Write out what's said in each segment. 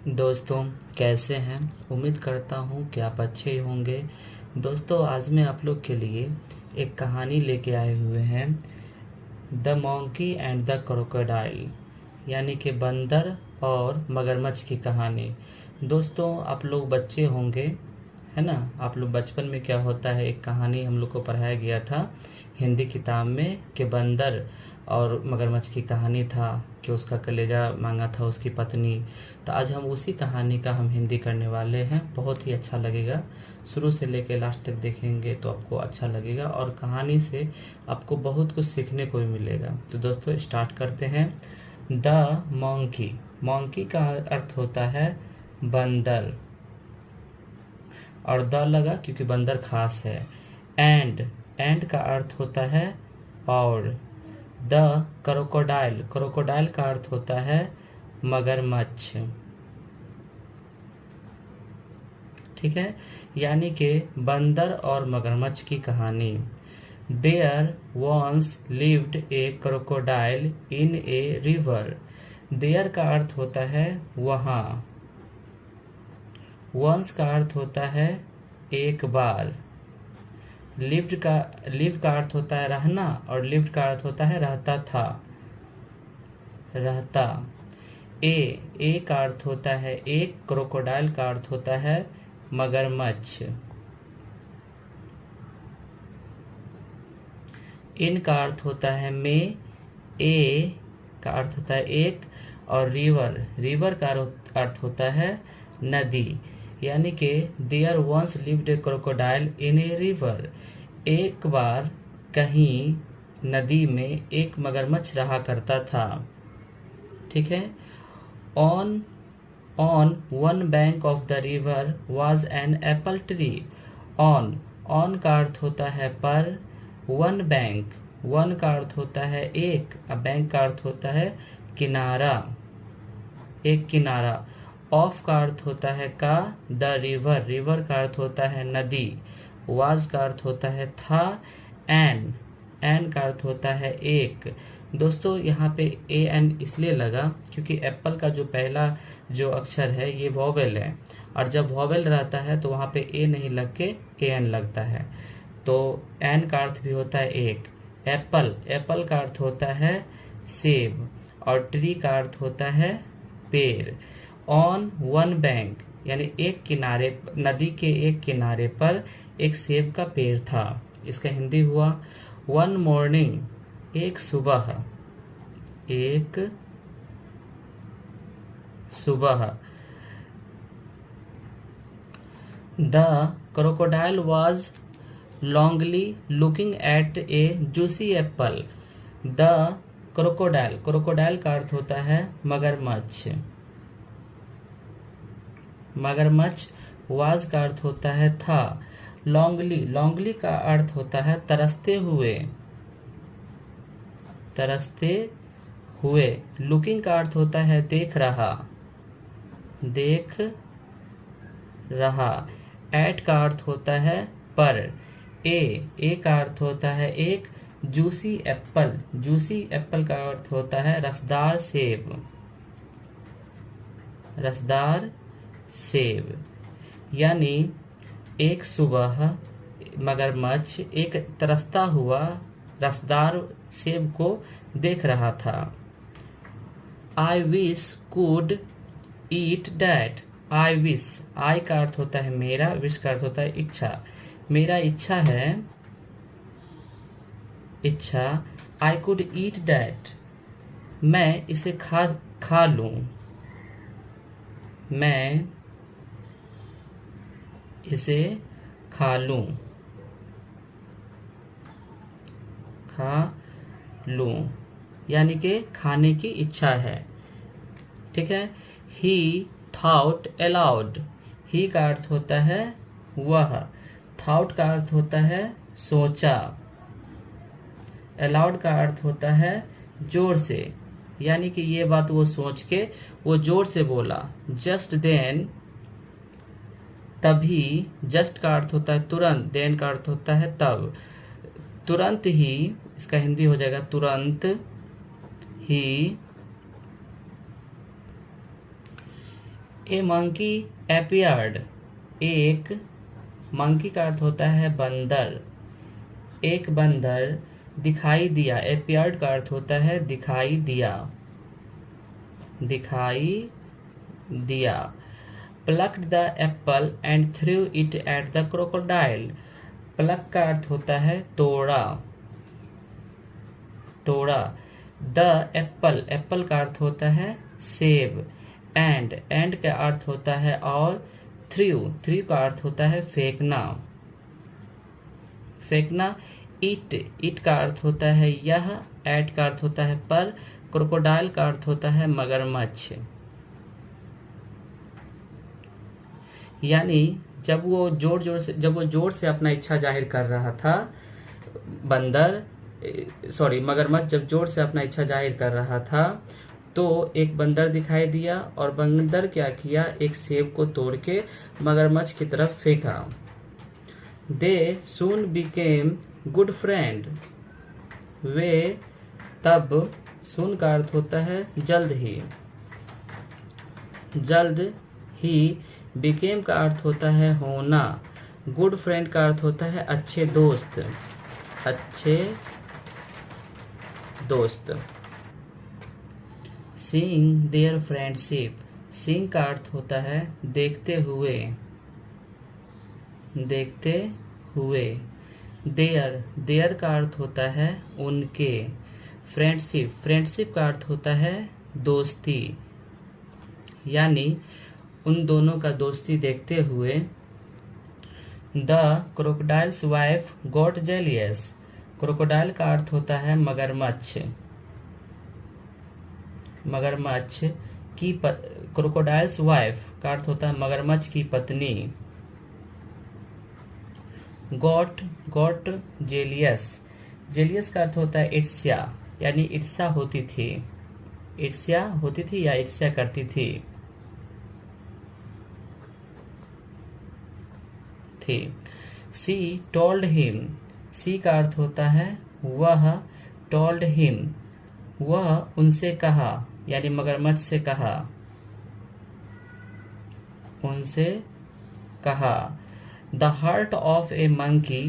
दोस्तों, कैसे हैं। उम्मीद करता हूँ कि आप अच्छे ही होंगे। दोस्तों, आज मैं आप लोग के लिए एक कहानी लेके आए हुए हैं, the monkey and the crocodile, यानी कि बंदर और मगरमच्छ की कहानी। दोस्तों, आप लोग बच्चे होंगे, है ना। आप लोग बचपन में क्या होता है, एक कहानी हम लोग को पढ़ाया गया था हिंदी किताब में कि बंदर और मगरमच्छ की कहानी था कि उसका कलेजा मांगा था उसकी पत्नी। तो आज हम उसी कहानी का हम हिंदी करने वाले हैं। बहुत ही अच्छा लगेगा, शुरू से लेकर लास्ट तक देखेंगे तो आपको अच्छा लगेगा और कहानी से आपको बहुत कुछ सीखने को भी मिलेगा। तो दोस्तों, स्टार्ट करते हैं। The monkey. मॉन्की का अर्थ होता है बंदर, और द लगा क्योंकि बंदर खास है। एंड का अर्थ होता है और। द क्रोकोडाइल, क्रोकोडाइल का अर्थ होता है मगरमच्छ। ठीक है, यानी कि बंदर और मगरमच्छ की कहानी। There once lived a crocodile in a river. There का अर्थ होता है वहां। वंस का अर्थ होता है एक बार। लिव का अर्थ होता है रहना और लिव्ड का अर्थ होता है रहता था, रहता। ए का अर्थ होता है एक, क्रोकोडाइल का अर्थ होता है मगरमच्छ। इन का अर्थ होता है में, ए का अर्थ होता है एक, और रिवर का अर्थ होता है नदी। यानी कि there once lived a crocodile in a river. एक बार कहीं नदी में एक मगरमच्छ रहा करता था। ठीक है। On one bank of the river was an apple tree. On का अर्थ होता है पर। वन का अर्थ होता है एक, और बैंक का अर्थ होता है किनारा, एक किनारा। ऑफ का अर्थ होता है का। द रिवर का अर्थ होता है नदी। वाज का अर्थ होता है था। एन का अर्थ होता है एक। दोस्तों, यहाँ पे ए एन इसलिए लगा क्योंकि एप्पल का जो पहला जो अक्षर है ये वॉवेल है, और जब वॉवेल रहता है तो वहाँ पे ए नहीं लग के ए एन लगता है। तो एन का अर्थ भी होता है एक। एप्पल का अर्थ होता है सेब, और ट्री का अर्थ होता है पेड़। ऑन वन बैंक, यानी एक किनारे, नदी के एक किनारे पर एक सेब का पेड़ था। इसका हिंदी हुआ वन मॉर्निंग, एक सुबह। The crocodile was longly looking at a juicy apple. The crocodile का अर्थ होता है मगरमच्छ। वाज का अर्थ होता है था। लॉन्गली का अर्थ होता है तरसते हुए। लुकिंग का अर्थ होता है देख रहा। एट का अर्थ होता है पर। ए का अर्थ होता है एक। जूसी एप्पल का अर्थ होता है रसदार सेब। यानी एक सुबह मगरमच्छ एक तरसता हुआ रसदार सेब को देख रहा था। I wish could eat that. I का अर्थ होता है मेरा, विश का अर्थ होता है इच्छा। मेरा इच्छा है, आई कुड ईट डैट, मैं इसे खा लूं। मैं इसे खा लूं, यानी कि खाने की इच्छा है। ठीक है। ही थॉट अलाउड। ही का अर्थ होता है वह। थॉट का अर्थ होता है सोचा। अलाउड का अर्थ होता है जोर से, यानी कि ये बात वो सोच के वो जोर से बोला। जस्ट देन, तभी। जस्ट का अर्थ होता है तुरंत, देन का अर्थ होता है तब। तुरंत ही, इसका हिंदी हो जाएगा तुरंत ही। ए मंकी एपियर्ड, एक मंकी का अर्थ होता है बंदर, एक बंदर दिखाई दिया। एपियर्ड का अर्थ होता है दिखाई दिया, दिखाई दिया। Plucked the apple and threw it at the crocodile, pluck का अर्थ होता है तोड़ा, तोड़ा। द एप्पल, एप्पल का अर्थ होता है सेब। एंड का अर्थ होता है और। थ्रू का अर्थ होता है फेंकना, फेंकना। इट का अर्थ होता है यह। एट का अर्थ होता है पर। क्रोकोडाइल का अर्थ होता है मगरमच्छ। यानी जब वो जोर से अपना इच्छा जाहिर कर रहा था, मगरमच्छ जब जोर से अपना इच्छा जाहिर कर रहा था, तो एक बंदर दिखाई दिया और बंदर क्या किया, एक सेब को तोड़ के मगरमच्छ की तरफ फेंका। दे सून बिकेम गुड फ्रेंड, वे तब, सून का अर्थ होता है जल्द ही, जल्द ही। बिकेम का अर्थ होता है होना। गुड फ्रेंड का अर्थ होता है अच्छे दोस्त, अच्छे दोस्त। सीइंग देयर फ्रेंडशिप, सीइंग का अर्थ होता है देखते हुए, देखते हुए। देयर का अर्थ होता है उनके। फ्रेंडशिप का अर्थ होता है दोस्ती, यानी उन दोनों का दोस्ती देखते हुए। The crocodiles wife got jealous, crocodile का अर्थ होता है मगरमच्छ, मगरमच्छ की क्रोकोडाइल्स वाइफ का अर्थ होता है मगरमच्छ की पत्नी। गॉट जेलियस, जेलियस का अर्थ होता है ईर्ष्या, यानी ईर्ष्या होती थी, ईर्ष्या होती थी या ईर्ष्या करती थी। सी टोल्ड हिम, सी का अर्थ होता है वह। टोल्ड हिम, वह उनसे कहा, यानी मगरमच्छ से कहा, उनसे कहा। The heart of A monkey,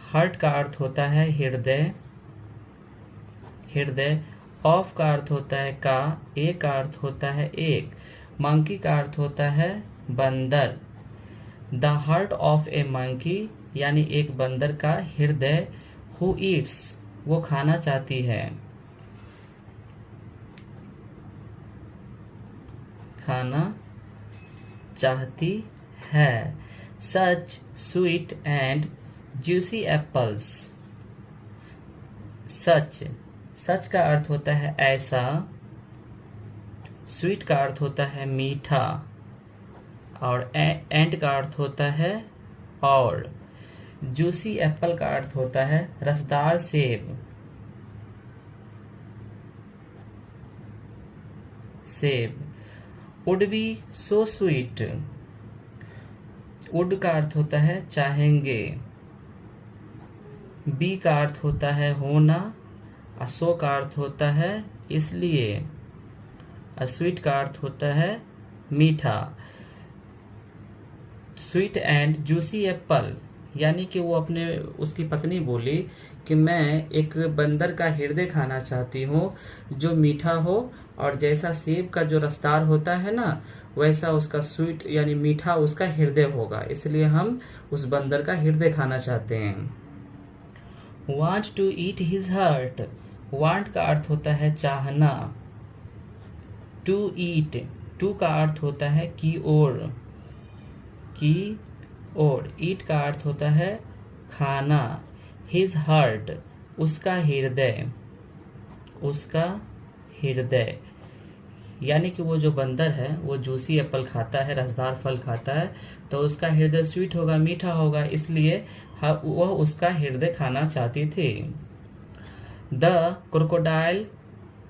heart का अर्थ होता है हृदय, हृदय। ऑफ का अर्थ होता है का, ए का अर्थ होता है एक, मंकी का अर्थ होता है बंदर। The heart of A monkey, यानी एक बंदर का हृदय। हु ईट्स, वो खाना चाहती है, खाना चाहती है। सच स्वीट एंड जूसी एप्पल्स, सच का अर्थ होता है ऐसा, स्वीट का अर्थ होता है मीठा, और एंड का अर्थ होता है और। जूसी एप्पल का अर्थ होता है रसदार सेब, सेब। Would be so sweet, would का अर्थ होता है चाहेंगे, बी का अर्थ होता है होना, और सो का अर्थ होता है इसलिए, और स्वीट का अर्थ होता है मीठा। स्वीट एंड जूसी एप्पल, यानी कि वो उसकी पत्नी बोली कि मैं एक बंदर का हृदय खाना चाहती हूँ जो मीठा हो, और जैसा सेब का जो रसदार होता है ना, वैसा उसका स्वीट यानी मीठा उसका हृदय होगा, इसलिए हम उस बंदर का हृदय खाना चाहते हैं। Want to eat his heart, want का अर्थ होता है चाहना। टू ईट, टू का अर्थ होता है की ओर, की ओर। ईट का अर्थ होता है खाना। हिज हार्ट, उसका हृदय, उसका हृदय। यानी कि वो जो बंदर है वो जूसी एप्पल खाता है, रसदार फल खाता है, तो उसका हृदय स्वीट होगा, मीठा होगा, इसलिए वह उसका हृदय खाना चाहती थी। The crocodile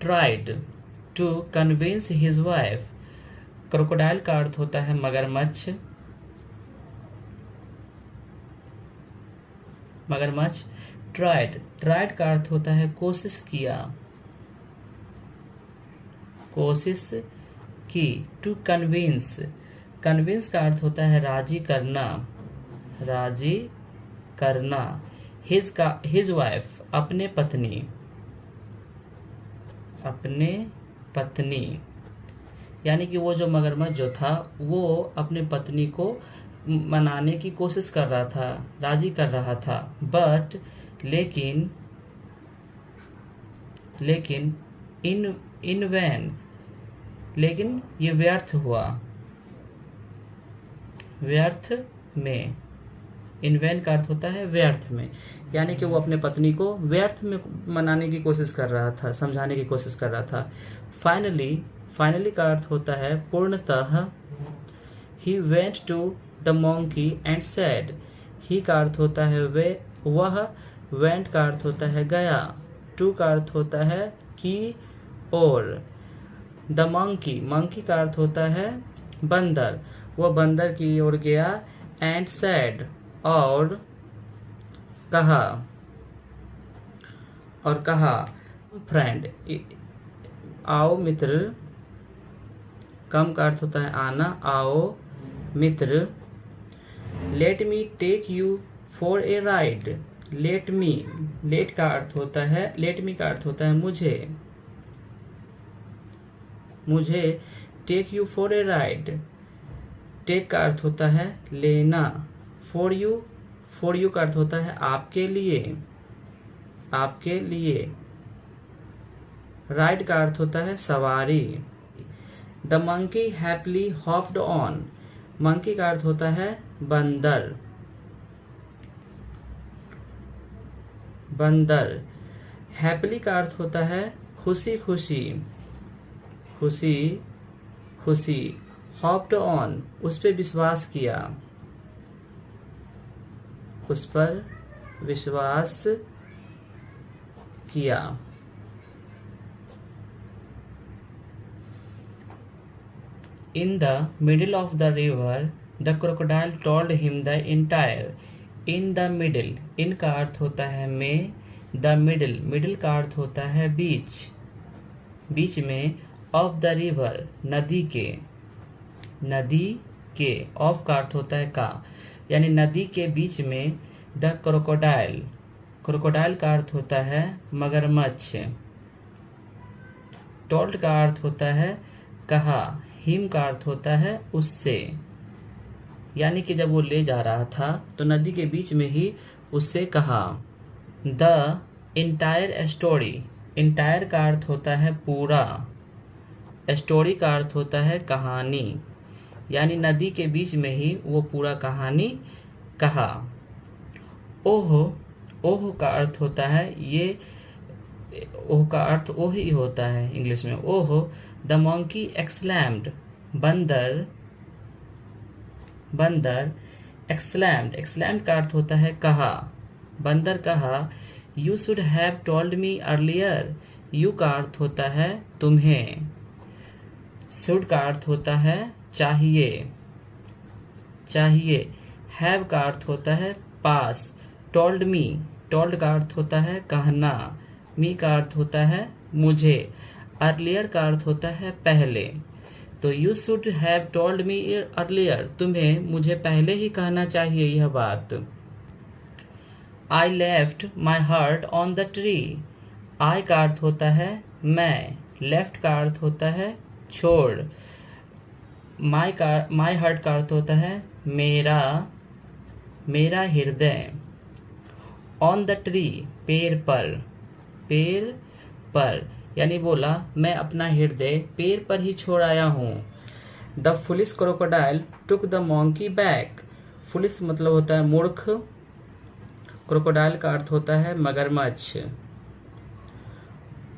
tried to convince his wife, crocodile का अर्थ होता है मगरमच्छ, मगरमच्छ। ट्राइड का अर्थ होता है कोशिश किया, कोशिश की। टू कन्विंस, कन्विंस का अर्थ होता है राजी करना, राजी करना। हिज वाइफ, अपने पत्नी, अपने पत्नी, यानी कि वो जो मगरमच्छ जो था वो अपने पत्नी को मनाने की कोशिश कर रहा था, राजी कर रहा था। बट लेकिन इन वैन, लेकिन ये व्यर्थ हुआ, व्यर्थ में। इन वैन का अर्थ होता है व्यर्थ में, यानी कि वो अपने पत्नी को व्यर्थ में मनाने की कोशिश कर रहा था, समझाने की कोशिश कर रहा था। फाइनली का अर्थ होता है पूर्णतः। He went to the monkey and said, he का अर्थ होता है वह, वेंट का अर्थ होता है गया, टू का अर्थ होता है की और, द मंकी का अर्थ होता है बंदर, वह बंदर की ओर गया, एंड सेड और कहा फ्रेंड, आओ मित्र, कम का अर्थ होता है आना, आओ मित्र। Let me take you for a ride, let me का अर्थ होता है मुझे, take you for a ride, take का अर्थ होता है लेना, फॉर यू का अर्थ होता है आपके लिए, राइड का अर्थ होता है सवारी। The monkey happily hopped on, monkey का अर्थ होता है बंदर, हैप्पीली का अर्थ होता है खुशी, हॉप्ड ऑन, उस पर विश्वास किया, In the middle of the river, the crocodile told him the entire. In the middle, in का अर्थ होता है में, the middle का अर्थ होता है बीच में, of the river, नदी के, of का अर्थ होता है का, यानी नदी के बीच में, the crocodile का अर्थ होता है मगरमच्छ, told का अर्थ होता है कहा, हिम का अर्थ होता है उससे, यानी कि जब वो ले जा रहा था तो नदी के बीच में ही उससे कहा। द इंटायर स्टोरी, इंटायर का अर्थ होता है पूरा, स्टोरी का अर्थ होता है कहानी, यानी नदी के बीच में ही वो पूरा कहानी कहा। ओह का अर्थ होता है ओह का अर्थ ओह ही होता है इंग्लिश में, ओह। द मंकी एक्सलैम्ड, बंदर एक्सलैम्ड का अर्थ होता है कहा, बंदर कहा। You should have told me earlier, you का अर्थ होता है तुम्हें, शुड का अर्थ होता है चाहिए, हैव का अर्थ होता है पास, टोल्ड का अर्थ होता है कहना, मी का अर्थ होता है मुझे, अर्लियर का अर्थ होता है पहले। तो you should have told me earlier, तुम्हें मुझे पहले ही कहना चाहिए यह बात। I left my heart on the tree, I का अर्थ होता है मैं, लेफ्ट का अर्थ होता है छोड़, माई हार्ट का अर्थ होता है मेरा हृदय, ऑन द ट्री पेड़ पर, यानी बोला मैं अपना हृदय पेड़ पर ही छोड़ आया हूँ। The foolish crocodile took the monkey back, foolish मतलब होता है मूर्ख, क्रोकोडाइल का अर्थ होता है मगरमच्छ,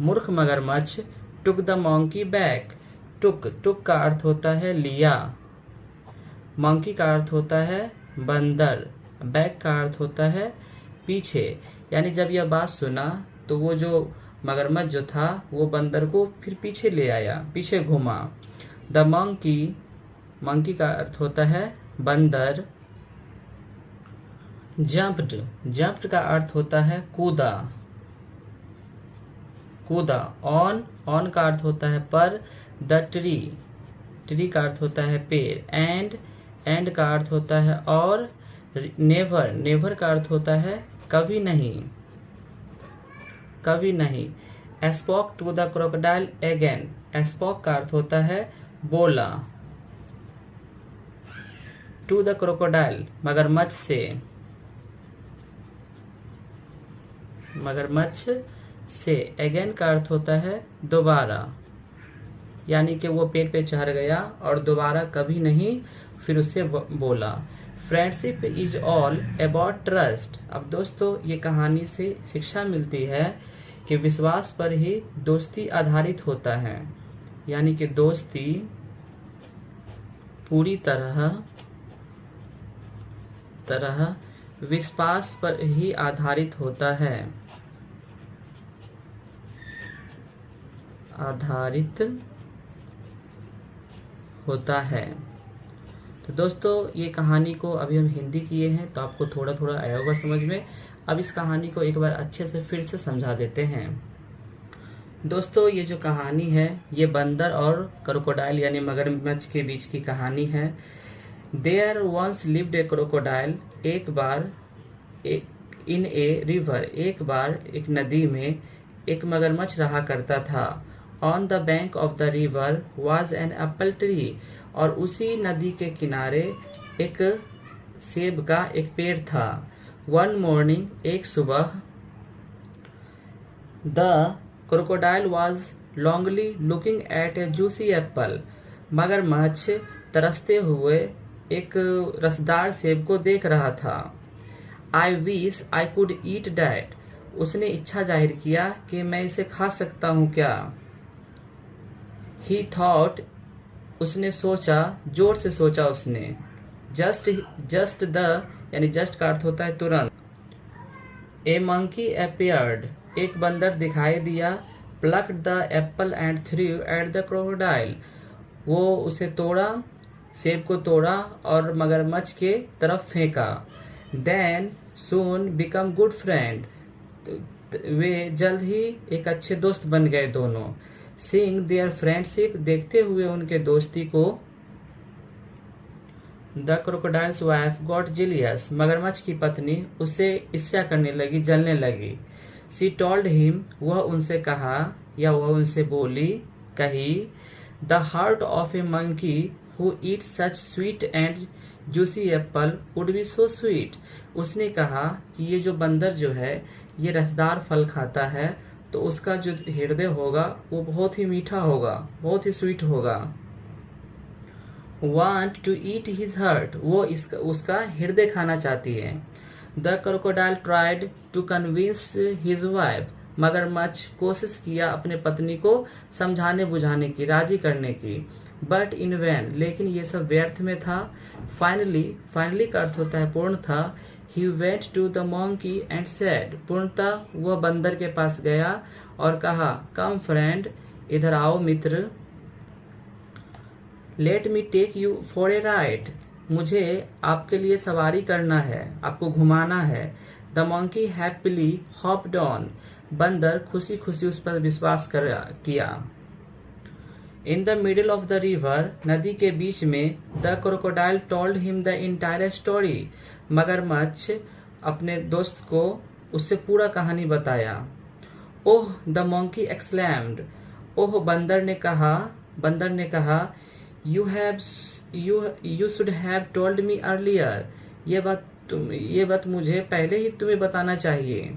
मूर्ख मगरमच्छ। टुक द मंकी बैक, टुक का अर्थ होता है लिया, मंकी का अर्थ होता है बंदर, बैक का अर्थ होता है पीछे, यानी जब यह बात सुना तो वो जो मगरमच्छ जो था वो बंदर को फिर पीछे ले आया, पीछे घुमा। द मंकी का अर्थ होता है बंदर। जंप्ड का अर्थ होता है कूदा, ऑन का अर्थ होता है पर। द ट्री का अर्थ होता है पेड़, एंड का अर्थ होता है और, नेवर का अर्थ होता है कभी नहीं, कभी नहीं। Spoke to the crocodile again, spoke का अर्थ होता है बोला, टू द क्रोकोडाइल मगरमच्छ से, मगरमच्छ से, अगेन का अर्थ होता है दोबारा, यानी कि वो पेड़ पे चढ़ गया और दोबारा कभी नहीं फिर उससे बोला। Friendship is all about trust. अब दोस्तों ये कहानी से शिक्षा मिलती है कि विश्वास पर ही दोस्ती आधारित होता है, यानी कि दोस्ती पूरी तरह विश्वास पर ही आधारित होता है, आधारित होता है। तो दोस्तों ये कहानी को अभी हम हिंदी किए हैं तो आपको थोड़ा थोड़ा आया होगा समझ में। अब इस कहानी को एक बार अच्छे से फिर से समझा देते हैं। दोस्तों ये जो कहानी है ये बंदर और क्रोकोडाइल यानी मगरमच्छ के बीच की कहानी है। There once lived a crocodile, एक बार इन ए रिवर, एक बार एक नदी में एक मगरमच्छ रहा करता था। On the bank of the river was an apple tree, और उसी नदी के किनारे एक सेब का एक पेड़ था। वन मॉर्निंग, एक सुबह, the crocodile was longly looking at a juicy apple, मगरमच्छ तरसते हुए एक रसदार सेब को देख रहा था। I wish I could eat that, उसने इच्छा जाहिर किया कि मैं इसे खा सकता हूँ क्या। ही थॉट, उसने सोचा, जोर से सोचा उसने। जस्ट द, यानी जस्ट का अर्थ होता है तुरंत। ए मंकी अपीयर्ड, एक बंदर दिखाई दिया। Plucked the apple and through eight the crocodile, वो उसे तोड़ा, सेब को तोड़ा और मगरमच्छ के तरफ फेंका। देन सून बिकम गुड फ्रेंड, वे जल्द ही एक अच्छे दोस्त बन गए दोनों। सीइंग देयर फ्रेंडशिप, देखते हुए उनके दोस्ती को। The crocodiles wife got jealous, मगरमच्छ की पत्नी उससे ईर्ष्या करने लगी, जलने लगी। शी टोल्ड हिम, वह उनसे कहा या वह उनसे बोली, कही, the heart of A monkey who eat such sweet and juicy Apple would be so sweet. उसने कहा कि ये जो बंदर जो है ये रसदार फल खाता है तो उसका जो हृदय होगा वो बहुत ही मीठा होगा, बहुत ही स्वीट होगा। Want to eat his heart, वो उसका हृदय खाना चाहती है। The crocodile tried to convince his wife, मगरमच्छ कोशिश किया अपने पत्नी को समझाने बुझाने की, राजी करने की। But in vain, लेकिन ये सब व्यर्थ में था। Finally का अर्थ होता है पूर्ण था। He went to the monkey and said, पूर्णतः वह बंदर के पास गया और कहा, Come friend, इधर आओ मित्र। Let me take you for a ride, मुझे आपके लिए सवारी करना है, आपको घुमाना है। The monkey happily hopped on, बंदर खुशी खुशी उस पर विश्वास किया। In the middle of the river, नदी के बीच में, the crocodile told him the entire story, मगरमच्छ अपने दोस्त को उससे पूरा कहानी बताया। ओह, द monkey exclaimed, ओह बंदर ने कहा, you should have told me earlier, ये बात मुझे पहले ही तुम्हें बताना चाहिए।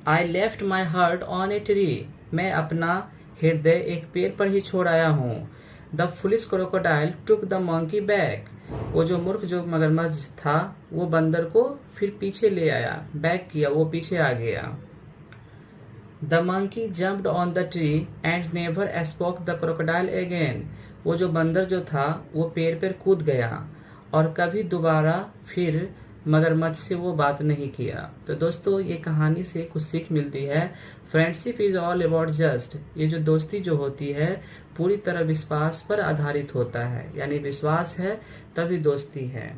I left my heart on a tree, मैं अपना हृदय एक पेड़ पर ही छोड़ आया हूँ। The foolish crocodile took the monkey back, वो जो मूर्ख जो मगरमच्छ था वो बंदर को फिर पीछे ले आया, बैक किया, वो पीछे आ गया। The monkey jumped on the tree and never spoke the crocodile again, वो जो बंदर जो था वो पेड़ पर कूद गया और कभी दोबारा फिर मगरमच्छ से वो बात नहीं किया। तो दोस्तों ये कहानी से कुछ सीख मिलती है। Friendship is all about just, ये जो दोस्ती जो होती है पूरी तरह विश्वास पर आधारित होता है, यानी विश्वास है तभी दोस्ती है।